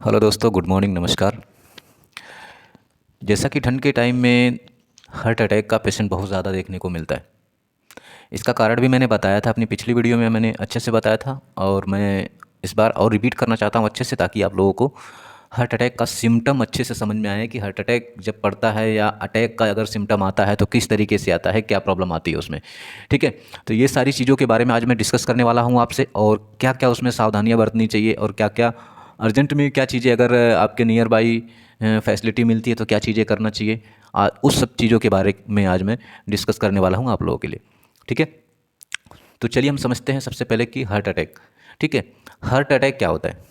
Hello दोस्तों, good morning, नमस्कार। जैसा कि ठंड के टाइम में हार्ट अटैक का पेशेंट बहुत ज़्यादा देखने को मिलता है। इसका कारण भी मैंने बताया था, अपनी पिछली वीडियो में मैंने अच्छे से बताया था और मैं इस बार और रिपीट करना चाहता हूँ अच्छे से, ताकि आप लोगों को हार्ट अटैक का सिम्टम अच्छे से समझ में आए कि हार्ट अटैक जब पड़ता है या अटैक का अगर सिम्टम आता है तो किस तरीके से आता है, क्या प्रॉब्लम आती है उसमें। ठीक है, तो ये सारी चीज़ों के बारे में आज मैं डिस्कस करने वाला हूँ आपसे, और क्या क्या उसमें सावधानियाँ बरतनी चाहिए और क्या क्या अर्जेंट में क्या चीज़ें अगर आपके नियर बाई फैसिलिटी मिलती है तो क्या चीज़ें करना चाहिए। उस सब चीज़ों के बारे में आज मैं डिस्कस करने वाला हूँ आप लोगों के लिए। ठीक है, तो चलिए हम समझते हैं सबसे पहले कि हार्ट अटैक। ठीक है, हार्ट अटैक क्या होता है।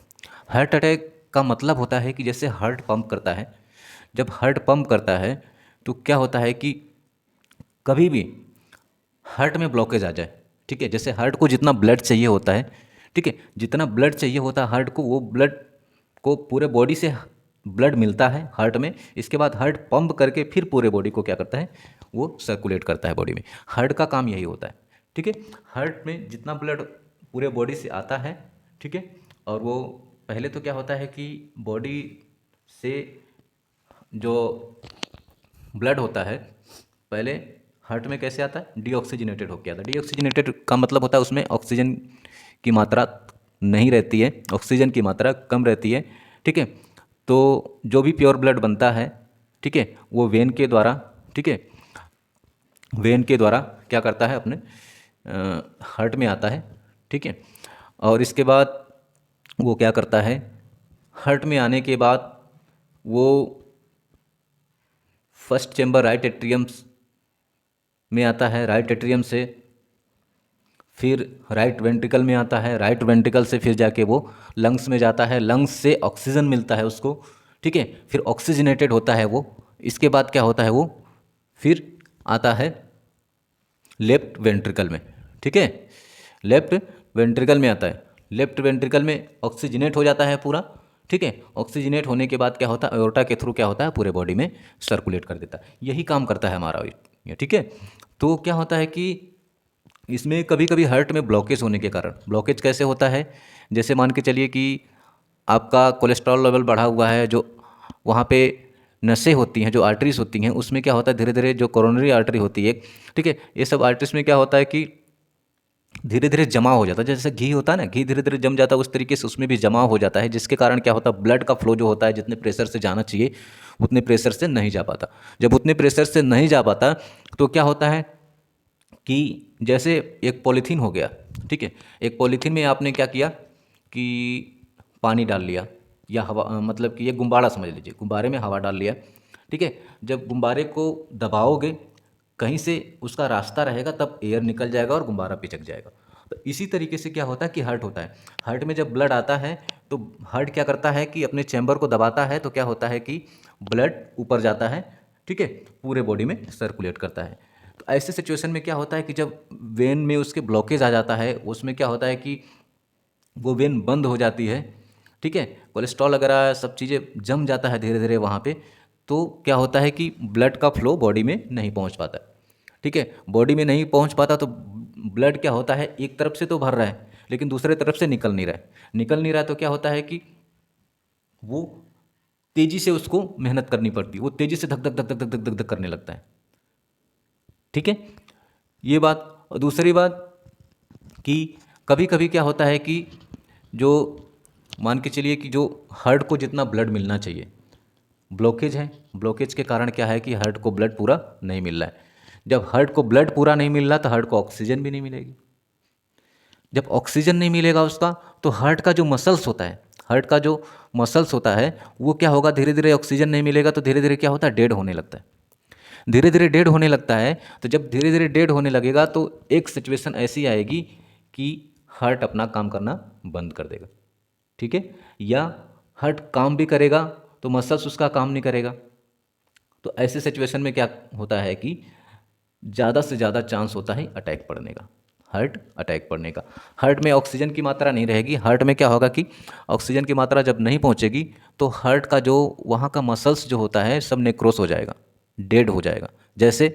हार्ट अटैक का मतलब होता है कि जैसे हार्ट पंप करता है, जब हार्ट पंप करता है तो क्या होता है कि कभी भी हार्ट में ब्लॉकेज आ जाए। ठीक है, जैसे हार्ट को जितना ब्लड चाहिए होता है, ठीक है, जितना ब्लड चाहिए होता है हार्ट को, वो ब्लड को पूरे बॉडी से ब्लड मिलता है हार्ट में। इसके बाद हार्ट पंप करके फिर पूरे बॉडी को क्या करता है, वो सर्कुलेट करता है बॉडी में। हार्ट का काम यही होता है। ठीक है, हार्ट में जितना ब्लड पूरे बॉडी से आता है, ठीक है, और वो पहले तो क्या होता है कि बॉडी से जो ब्लड होता है पहले हार्ट में कैसे आता है, डीऑक्सीजनेटेड होकर आता है। डीऑक्सीजनेटेड का मतलब होता है उसमें ऑक्सीजन की मात्रा नहीं रहती है, ऑक्सीजन की मात्रा कम रहती है। ठीक है, तो जो भी प्योर ब्लड बनता है, ठीक है, वो वेन के द्वारा, ठीक है, वेन के द्वारा क्या करता है, अपने हार्ट में आता है। ठीक है, और इसके बाद वो क्या करता है, हार्ट में आने के बाद वो फर्स्ट चैम्बर राइट एट्रियम्स में आता है, राइट एट्रियम से फिर राइट वेंट्रिकल में आता है, राइट वेंट्रिकल से फिर जाके वो लंग्स में जाता है, लंग्स से ऑक्सीजन मिलता है उसको। ठीक है, फिर ऑक्सीजनेटेड होता है वो। इसके बाद क्या होता है, वो फिर आता है लेफ्ट वेंट्रिकल में। ठीक है, लेफ्ट वेंट्रिकल में आता है, लेफ्ट वेंट्रिकल में ऑक्सीजनेट हो जाता है पूरा। ठीक है, ऑक्सीजनेट होने के बाद क्या होता है, एओर्टा के थ्रू क्या होता है, पूरे बॉडी में सर्कुलेट कर देता है। यही काम करता है हमारा ये। ठीक है, तो क्या होता है कि इसमें कभी कभी हार्ट में ब्लॉकेज होने के कारण, ब्लॉकेज कैसे होता है, जैसे मान के चलिए कि आपका कोलेस्ट्रॉल लेवल बढ़ा हुआ है, जो वहाँ पे नसें होती हैं, जो आर्टरीज होती हैं, उसमें क्या होता है, धीरे धीरे जो कोरोनरी आर्टरी होती है, ठीक है, ये सब आर्टरीज में क्या होता है कि धीरे धीरे जमा हो जाता है। जैसे घी होता है ना, घी धीरे धीरे जम जाता है, उस तरीके से उसमें भी जमा हो जाता है, जिसके कारण क्या होता है, ब्लड का फ्लो जो होता है जितने प्रेशर से जाना चाहिए उतने प्रेशर से नहीं जा पाता। जब उतने प्रेशर से नहीं जा पाता तो क्या होता है कि जैसे एक पॉलीथीन हो गया। ठीक है, एक पॉलीथीन में आपने क्या किया कि पानी डाल लिया, या हवा, मतलब कि ये गुब्बारा समझ लीजिए, गुब्बारे में हवा डाल लिया। ठीक है, जब गुब्बारे को दबाओगे कहीं से उसका रास्ता रहेगा तब एयर निकल जाएगा और गुब्बारा पिचक जाएगा। तो इसी तरीके से क्या होता है कि हार्ट होता है। हार्ट में जब ब्लड आता है तो हार्ट क्या करता है कि अपने चैम्बर को दबाता है, तो क्या होता है कि ब्लड ऊपर जाता है। ठीक है, पूरे बॉडी में सर्कुलेट करता है। तो ऐसे सिचुएशन में क्या होता है कि जब वेन में उसके ब्लॉकेज आ जाता है, उसमें क्या होता है कि वो वेन बंद हो जाती है। ठीक है, कोलेस्ट्रॉल वगैरह सब चीज़ें जम जाता है धीरे धीरे वहाँ पे, तो क्या होता है कि ब्लड का फ्लो बॉडी में नहीं पहुँच पाता। ठीक है, बॉडी में नहीं पहुँच पाता तो ब्लड क्या होता है, एक तरफ से तो भर रहा है लेकिन दूसरे तरफ से निकल नहीं रहा है। निकल नहीं रहा है तो क्या होता है कि वो तेज़ी से उसको मेहनत करनी पड़ती है, वो तेज़ी से धक धक धक धक धक धक धक धक करने लगता है। ठीक है, ये बात। और दूसरी बात कि कभी कभी क्या होता है कि जो मान के चलिए कि जो हार्ट को जितना ब्लड मिलना चाहिए, ब्लॉकेज है, ब्लॉकेज के कारण क्या है कि हार्ट को ब्लड पूरा नहीं मिल रहा है। जब हार्ट को ब्लड पूरा नहीं मिल रहा तो हार्ट को ऑक्सीजन भी नहीं मिलेगी। जब ऑक्सीजन नहीं मिलेगा उसका तो हार्ट का जो मसल्स होता है, हार्ट का जो मसल्स होता है वो क्या होगा, धीरे धीरे ऑक्सीजन नहीं मिलेगा तो धीरे धीरे क्या होता है, डेड होने लगता है। धीरे धीरे डेड होने लगता है, तो जब धीरे धीरे डेड होने लगेगा तो एक सिचुएशन ऐसी आएगी कि हार्ट अपना काम करना बंद कर देगा। ठीक है, या हार्ट काम भी करेगा तो मसल्स उसका काम नहीं करेगा। तो ऐसे सिचुएशन में क्या होता है कि ज़्यादा से ज़्यादा चांस होता है अटैक पड़ने का, हार्ट अटैक पड़ने का। हार्ट में ऑक्सीजन की मात्रा नहीं रहेगी, हार्ट में क्या होगा कि ऑक्सीजन की मात्रा जब नहीं पहुंचेगी तो हार्ट का जो वहाँ का मसल्स जो होता है सब नेक्रोस हो जाएगा, डेड हो जाएगा। जैसे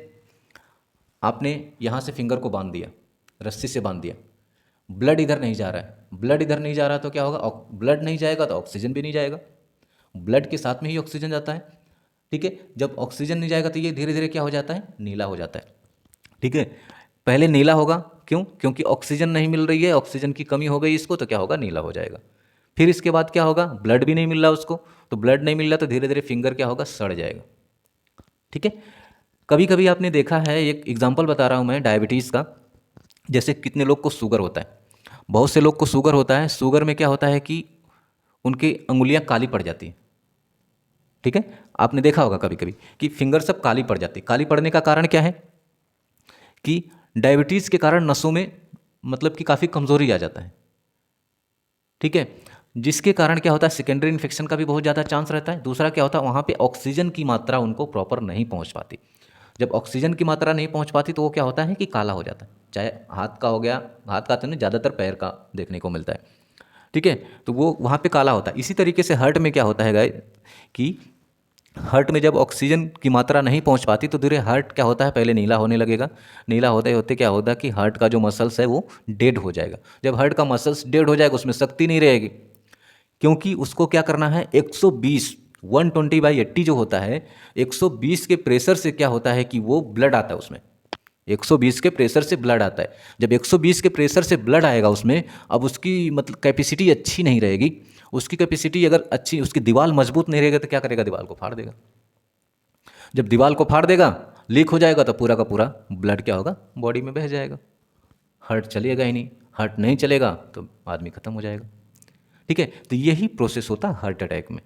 आपने यहाँ से फिंगर को बांध दिया, रस्सी से बांध दिया, ब्लड इधर नहीं जा रहा है, ब्लड इधर नहीं जा रहा तो क्या होगा, ब्लड नहीं जाएगा तो ऑक्सीजन भी नहीं जाएगा। ब्लड के साथ में ही ऑक्सीजन जाता है। ठीक है, जब ऑक्सीजन नहीं जाएगा तो ये धीरे धीरे क्या हो जाता है, नीला हो जाता है। ठीक है, पहले नीला होगा, क्यों? क्योंकि ऑक्सीजन नहीं मिल रही है, ऑक्सीजन की कमी हो गई इसको, तो क्या होगा, नीला हो जाएगा। फिर इसके बाद क्या होगा, ब्लड भी नहीं मिल रहा उसको, तो ब्लड नहीं मिल रहा तो धीरे धीरे फिंगर क्या होगा, सड़ जाएगा। ठीक है, कभी कभी आपने देखा है, एक एग्जांपल बता रहा हूँ मैं डायबिटीज़ का। जैसे कितने लोग को शुगर होता है, बहुत से लोग को शुगर होता है। शुगर में क्या होता है कि उनकी अंगुलियां काली पड़ जाती हैं। ठीक है, आपने देखा होगा कभी कभी कि फिंगर सब काली पड़ जाती है। काली पड़ने का कारण क्या है कि डायबिटीज़ के कारण नसों में मतलब कि काफ़ी कमज़ोरी आ जाता है। ठीक है, जिसके कारण क्या होता है, सेकेंडरी इन्फेक्शन का भी बहुत ज़्यादा चांस रहता है। दूसरा क्या होता है, वहाँ पे ऑक्सीजन की मात्रा उनको प्रॉपर नहीं पहुँच पाती। जब ऑक्सीजन की मात्रा नहीं पहुँच पाती तो वो क्या होता है कि काला हो जाता है। चाहे हाथ का हो गया, हाथ का तो नहीं, ज़्यादातर पैर का देखने को मिलता है। ठीक है, तो वो वहाँ पे काला होता है। इसी तरीके से हार्ट में क्या होता है गाइस कि हार्ट में जब ऑक्सीजन की मात्रा नहीं पहुंच पाती तो धीरे हार्ट क्या होता है, पहले नीला होने लगेगा। नीला होते होते क्या होता है कि हार्ट का जो मसल्स है वो डेड हो जाएगा। जब हार्ट का मसल्स डेड हो जाएगा, उसमें शक्ति नहीं रहेगी, क्योंकि उसको क्या करना है, 120 120/80 जो होता है, 120 के प्रेशर से क्या होता है कि वो ब्लड आता है उसमें। 120 के प्रेशर से ब्लड आता है। जब 120 के प्रेशर से ब्लड आएगा उसमें, अब उसकी मतलब कैपेसिटी अच्छी नहीं रहेगी। उसकी कैपेसिटी अगर अच्छी, उसकी दीवार मजबूत नहीं रहेगा तो क्या करेगा, दीवार को फाड़ देगा। जब दीवार को फाड़ देगा, लीक हो जाएगा, तो पूरा का पूरा ब्लड क्या होगा, बॉडी में बह जाएगा। हार्ट चलेगा ही नहीं। हार्ट नहीं चलेगा तो आदमी खत्म हो जाएगा। ठीक है, तो यही प्रोसेस होता है हार्ट अटैक में।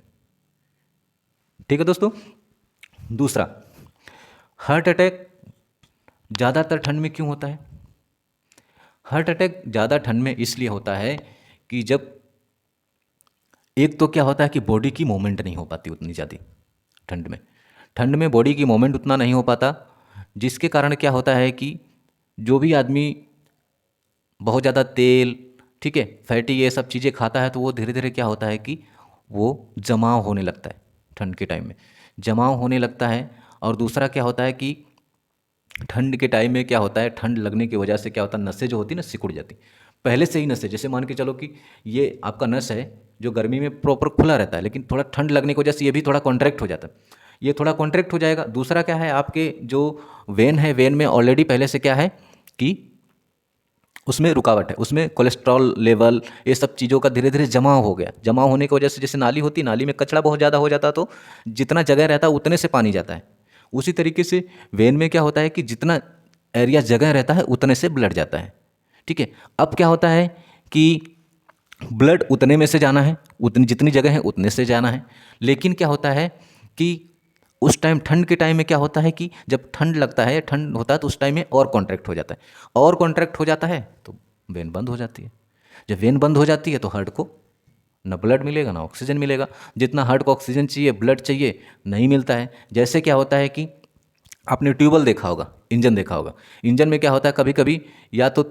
ठीक है दोस्तों, दूसरा, हार्ट अटैक ज़्यादातर ठंड में क्यों होता है? हार्ट अटैक ज़्यादा ठंड में इसलिए होता है कि जब एक तो क्या होता है कि बॉडी की मूवमेंट नहीं हो पाती उतनी ज़्यादा ठंड में। ठंड में बॉडी की मूवमेंट उतना नहीं हो पाता, जिसके कारण क्या होता है कि जो भी आदमी बहुत ज़्यादा तेल, ठीक है, फैटी, ये सब चीज़ें खाता है तो वो धीरे धीरे क्या होता है कि वो जमाव होने लगता है। ठंड के टाइम में जमाव होने लगता है। और दूसरा क्या होता है कि ठंड के टाइम में क्या होता है, ठंड लगने की वजह से क्या होता है, नसें जो होती है ना, सिकुड़ जाती। पहले से ही नसें, जैसे मान के चलो कि ये आपका नस है जो गर्मी में प्रॉपर खुला रहता है, लेकिन थोड़ा ठंड लगने की वजह से ये भी थोड़ा कॉन्ट्रैक्ट हो जाता है। ये थोड़ा कॉन्ट्रैक्ट हो जाएगा। दूसरा क्या है, आपके जो वेन है, वेन में ऑलरेडी पहले से क्या है कि उसमें रुकावट है, उसमें कोलेस्ट्रॉल लेवल, ये सब चीज़ों का धीरे धीरे जमाव हो गया। जमाव होने की वजह से जैसे नाली होती, नाली में कचरा बहुत ज़्यादा हो जाता, तो जितना जगह रहता है उतने से पानी जाता है। उसी तरीके से वेन में क्या होता है कि जितना एरिया जगह रहता है उतने से ब्लड जाता है। ठीक है, अब क्या होता है कि ब्लड उतने में से जाना है, उतनी जितनी जगह है उतने से जाना है। लेकिन क्या होता है कि उस टाइम, ठंड के टाइम में क्या होता है कि जब ठंड लगता है, ठंड होता है तो उस टाइम में और कॉन्ट्रैक्ट हो जाता है। और कॉन्ट्रैक्ट हो जाता है तो वेन बंद हो जाती है। जब वेन बंद हो जाती है तो हार्ट को ना ब्लड मिलेगा ना ऑक्सीजन मिलेगा। जितना हार्ट को ऑक्सीजन चाहिए, ब्लड चाहिए, नहीं मिलता है। जैसे क्या होता है कि आपने ट्यूबवेल देखा होगा, इंजन देखा होगा। इंजन में क्या होता है, कभी कभी या तो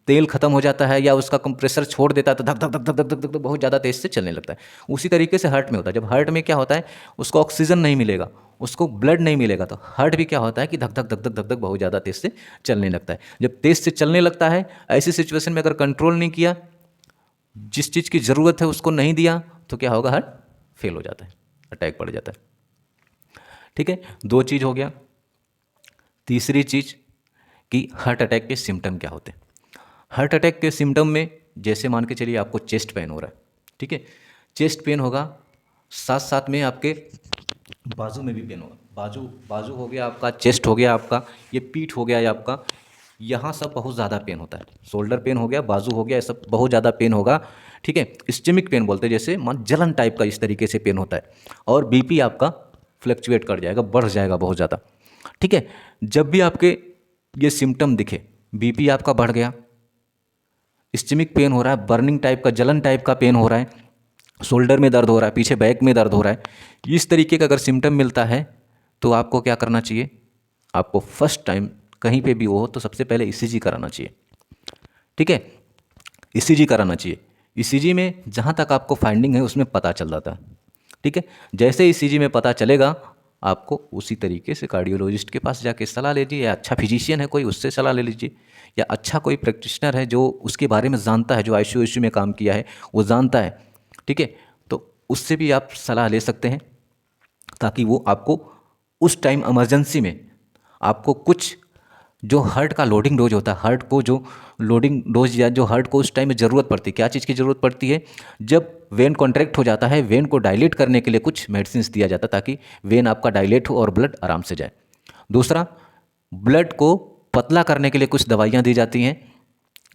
तेल खत्म हो जाता है या उसका कंप्रेसर छोड़ देता है, तो धक धक धक धक धक धक धक धक बहुत ज़्यादा तेज से चलने लगता है। उसी तरीके से हार्ट में होता है। जब हार्ट में क्या होता है, उसको ऑक्सीजन नहीं मिलेगा, उसको ब्लड नहीं मिलेगा, तो हार्ट भी क्या होता है कि धक धक धक धक धक धक बहुत ज़्यादा तेज से चलने लगता है। जब तेज से चलने लगता है, ऐसी सिचुएशन में अगर कंट्रोल नहीं किया, जिस चीज़ की ज़रूरत है उसको नहीं दिया, तो क्या होगा, हार्ट फेल हो जाता है, अटैक पड़ जाता है। ठीक है, दो चीज़ हो गया। तीसरी चीज़ कि हार्ट अटैक के सिम्टम क्या होते हैं। हार्ट अटैक के सिम्टम में जैसे मान के चलिए आपको चेस्ट पेन हो रहा है, ठीक है, चेस्ट पेन होगा, साथ साथ में आपके बाजू में भी पेन होगा। बाजू बाजू हो गया आपका, चेस्ट हो गया आपका, ये पीठ हो गया ये आपका, यहाँ सब बहुत ज़्यादा पेन होता है। शोल्डर पेन हो गया, बाजू हो गया, ये सब बहुत ज़्यादा पेन होगा। ठीक है, स्टमक पेन बोलते हैं, जैसे मान जलन टाइप का इस तरीके से पेन होता है। और बीपी आपका फ्लक्चुएट कर जाएगा, बढ़ जाएगा बहुत ज़्यादा। ठीक है, जब भी आपके ये सिम्टम दिखे, बीपी आपका बढ़ गया, स्टमक पेन हो रहा है, बर्निंग टाइप का, जलन टाइप का पेन हो रहा है, शोल्डर में दर्द हो रहा है, पीछे बैक में दर्द हो रहा है, इस तरीके का अगर सिम्टम मिलता है तो आपको क्या करना चाहिए, आपको फर्स्ट टाइम कहीं पे भी हो तो सबसे पहले ईसीजी कराना चाहिए। ठीक है, ईसीजी कराना चाहिए। ईसीजी में जहाँ तक आपको फाइंडिंग है उसमें पता चल जाता है। ठीक है, जैसे ईसीजी में पता चलेगा, आपको उसी तरीके से कार्डियोलॉजिस्ट के पास जाके सलाह लीजिए, या अच्छा फिजिशियन है कोई, उससे सलाह ले लीजिए, या अच्छा कोई प्रैक्टिशनर है जो उसके बारे में जानता है, जो आईसीयू में काम किया है, वो जानता है। ठीक है, तो उससे भी आप सलाह ले सकते हैं, ताकि वो आपको उस टाइम इमरजेंसी में आपको कुछ जो हार्ट का लोडिंग डोज होता है, हार्ट को जो लोडिंग डोज या जो हार्ट को उस टाइम में ज़रूरत पड़ती है, क्या चीज़ की ज़रूरत पड़ती है, जब वेन कॉन्ट्रैक्ट हो जाता है, वेन को डायलेट करने के लिए कुछ मेडिसिन दिया जाता है ताकि वेन आपका डायलेट हो और ब्लड आराम से जाए। दूसरा, ब्लड को पतला करने के लिए कुछ दवाइयाँ दी जाती हैं,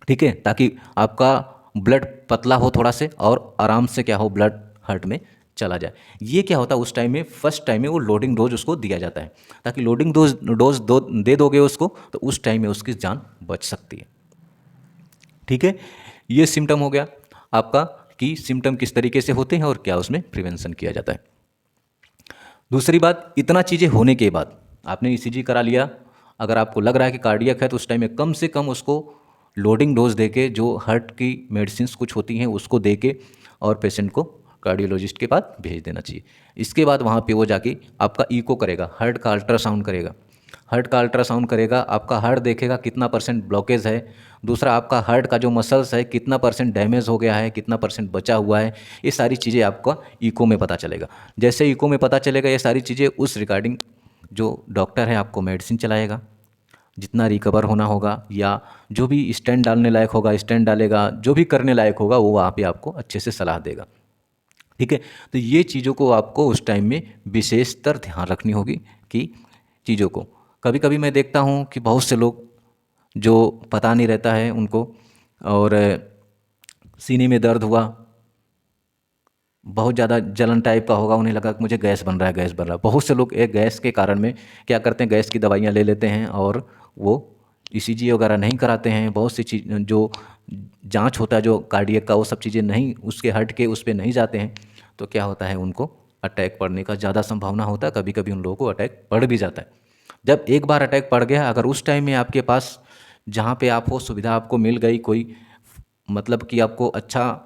ठीक है, ताकि आपका ब्लड पतला हो थोड़ा से और आराम से क्या हो, ब्लड हार्ट में चला जाए। ये क्या होता है उस टाइम में, फर्स्ट टाइम में वो लोडिंग डोज उसको दिया जाता है, ताकि लोडिंग डोज दे दोगे उसको तो उस टाइम में उसकी जान बच सकती है। ठीक है, ये सिम्टम हो गया आपका कि सिम्टम किस तरीके से होते हैं और क्या उसमें प्रिवेंशन किया जाता है। दूसरी बात, इतना चीज़ें होने के बाद आपने ईसीजी करा लिया, अगर आपको लग रहा है कि कार्डियक है तो उस टाइम में कम से कम उसको लोडिंग डोज देके, जो हार्ट की मेडिसिन कुछ होती हैं उसको देके और पेशेंट को कार्डियोलॉजिस्ट के पास भेज देना चाहिए। इसके बाद वहाँ पे वो जाके आपका ईको करेगा, हार्ट का अल्ट्रासाउंड करेगा, हार्ट का अल्ट्रासाउंड करेगा, आपका हार्ट देखेगा कितना परसेंट ब्लॉकेज है, दूसरा आपका हार्ट का जो मसल्स है कितना परसेंट डैमेज हो गया है, कितना परसेंट बचा हुआ है, ये सारी चीज़ें आपका ईको में पता चलेगा। जैसे ईको में पता चलेगा ये सारी चीज़ें, उस रिगार्डिंग जो डॉक्टर है आपको मेडिसिन चलाएगा, जितना रिकवर होना होगा या जो भी स्टेंट डालने लायक होगा स्टेंट डालेगा, जो भी करने लायक होगा वो वहाँ पे आपको अच्छे से सलाह देगा। ठीक है, तो ये चीज़ों को आपको उस टाइम में विशेषतर ध्यान रखनी होगी कि चीज़ों को, कभी कभी मैं देखता हूँ कि बहुत से लोग जो पता नहीं रहता है उनको, और सीने में दर्द हुआ, बहुत ज़्यादा जलन टाइप का होगा, उन्हें लगा कि मुझे गैस बन रहा है, गैस बन रहा है। बहुत से लोग एक गैस के कारण में क्या करते हैं, गैस की दवाइयाँ ले लेते हैं और वो ईसीजी वगैरह नहीं कराते हैं। बहुत सी चीज़ जो जांच होता है जो कार्डियक का, वो सब चीज़ें नहीं, उसके हट के उस पर नहीं जाते हैं, तो क्या होता है उनको अटैक पड़ने का ज़्यादा संभावना होता है। कभी कभी उन लोगों को अटैक पड़ भी जाता है। जब एक बार अटैक पड़ गया, अगर उस टाइम में आपके पास जहाँ पे आप हो सुविधा आपको मिल गई, कोई मतलब कि आपको अच्छा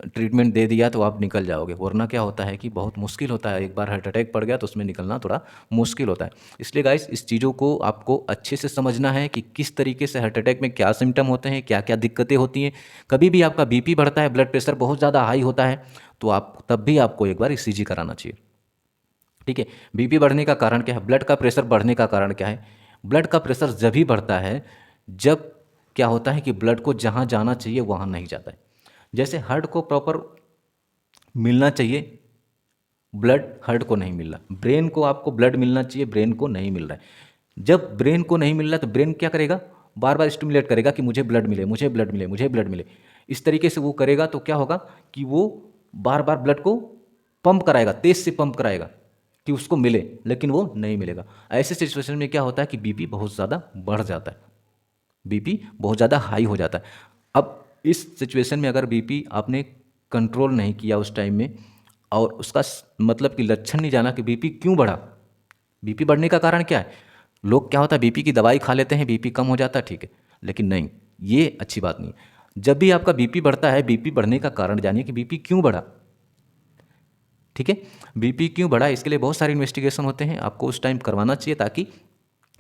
ट्रीटमेंट दे दिया तो आप निकल जाओगे, वरना क्या होता है कि बहुत मुश्किल होता है। एक बार हार्ट अटैक पड़ गया तो उसमें निकलना थोड़ा मुश्किल होता है। इसलिए गाइस, इस चीज़ों को आपको अच्छे से समझना है कि किस तरीके से हार्ट अटैक में क्या सिम्टम होते हैं, क्या क्या दिक्कतें होती हैं। कभी भी आपका बीपी बढ़ता है, ब्लड प्रेशर बहुत ज़्यादा हाई होता है, तो आप तब भी आपको एक बार ईसीजी कराना चाहिए। ठीक है, बीपी बढ़ने का कारण क्या है, ब्लड का प्रेशर बढ़ने का कारण क्या है। ब्लड का प्रेशर जब भी बढ़ता है जब क्या होता है कि ब्लड को जहाँ जाना चाहिए वहाँ नहीं जाता है। जैसे हार्ट को प्रॉपर मिलना चाहिए, ब्लड हार्ट को नहीं मिल रहा, ब्रेन को आपको ब्लड मिलना चाहिए, ब्रेन को नहीं मिल रहा है। जब ब्रेन को नहीं मिल रहा तो ब्रेन क्या करेगा, बार बार स्टिमुलेट करेगा कि मुझे ब्लड मिले, मुझे ब्लड मिले, मुझे ब्लड मिले। इस तरीके से वो करेगा तो क्या होगा कि वो बार बार ब्लड को पंप कराएगा, तेज से पंप कराएगा कि उसको मिले, लेकिन वो नहीं मिलेगा। ऐसे सिचुएशन में क्या होता है कि बीपी बहुत ज़्यादा बढ़ जाता है, बीपी बहुत ज़्यादा हाई हो जाता है। अब इस सिचुएशन में अगर बीपी आपने कंट्रोल नहीं किया उस टाइम में, और उसका मतलब कि लक्षण नहीं जाना कि बीपी क्यों बढ़ा, बीपी बढ़ने का कारण क्या है। लोग क्या होता है बीपी की दवाई खा लेते हैं, बीपी कम हो जाता है, ठीक है, लेकिन नहीं, ये अच्छी बात नहीं। जब भी आपका बीपी बढ़ता है, बीपी बढ़ने का कारण जानिए कि बीपी क्यों बढ़ा। ठीक है, बीपी क्यों बढ़ा, इसके लिए बहुत सारे इन्वेस्टिगेशन होते हैं, आपको उस टाइम करवाना चाहिए। ताकि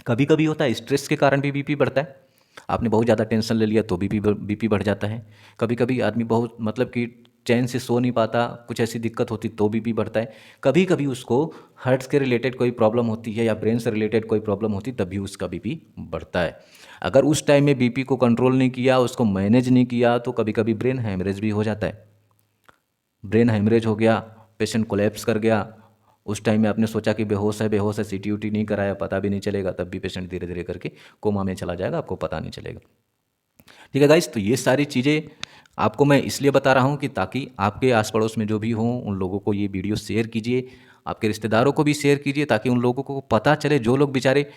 कभी कभी होता है स्ट्रेस के कारण भी बीपी बढ़ता है, आपने बहुत ज़्यादा टेंशन ले लिया तो बीपी बढ़ जाता है। कभी कभी आदमी बहुत मतलब कि चैन से सो नहीं पाता, कुछ ऐसी दिक्कत होती तो बीपी बढ़ता है। कभी कभी उसको हार्ट के रिलेटेड कोई प्रॉब्लम होती है या ब्रेन से रिलेटेड कोई प्रॉब्लम होती है, तभी उसका बीपी बढ़ता है। अगर उस टाइम में बीपी को कंट्रोल नहीं किया, उसको मैनेज नहीं किया, तो कभी कभी ब्रेन हैमरेज भी हो जाता है। ब्रेन हैमरेज हो गया, पेशेंट कोलैप्स कर गया, उस टाइम में आपने सोचा कि बेहोश है, बेहोश है, सीटी उटी नहीं कराया, पता भी नहीं चलेगा, तब भी पेशेंट धीरे धीरे करके कोमा में चला जाएगा, आपको पता नहीं चलेगा। ठीक है गाइस, तो ये सारी चीज़ें आपको मैं इसलिए बता रहा हूँ कि ताकि आपके आस पड़ोस में जो भी हों उन लोगों को ये वीडियो शेयर कीजिए, आपके रिश्तेदारों को भी शेयर कीजिए, ताकि उन लोगों को पता चले, जो लोग बेचारे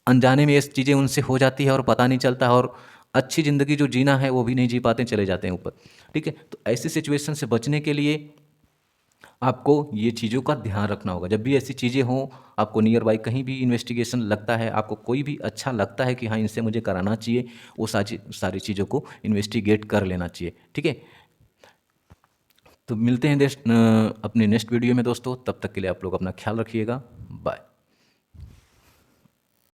अनजाने में ये चीज़ें उनसे हो जाती है और पता नहीं चलता है, और अच्छी ज़िंदगी जो जीना है वो भी नहीं जी पाते, चले जाते हैं ऊपर। ठीक है, तो ऐसी सिचुएशन से बचने के लिए आपको ये चीज़ों का ध्यान रखना होगा। जब भी ऐसी चीज़ें हों, आपको नियर बाई कहीं भी इन्वेस्टिगेशन लगता है, आपको कोई भी अच्छा लगता है कि हाँ इनसे मुझे कराना चाहिए, वो सारी चीज़ों को इन्वेस्टिगेट कर लेना चाहिए। ठीक है, तो मिलते हैं अपने नेक्स्ट वीडियो में दोस्तों, तब तक के लिए आप लोग अपना ख्याल रखिएगा। बाय।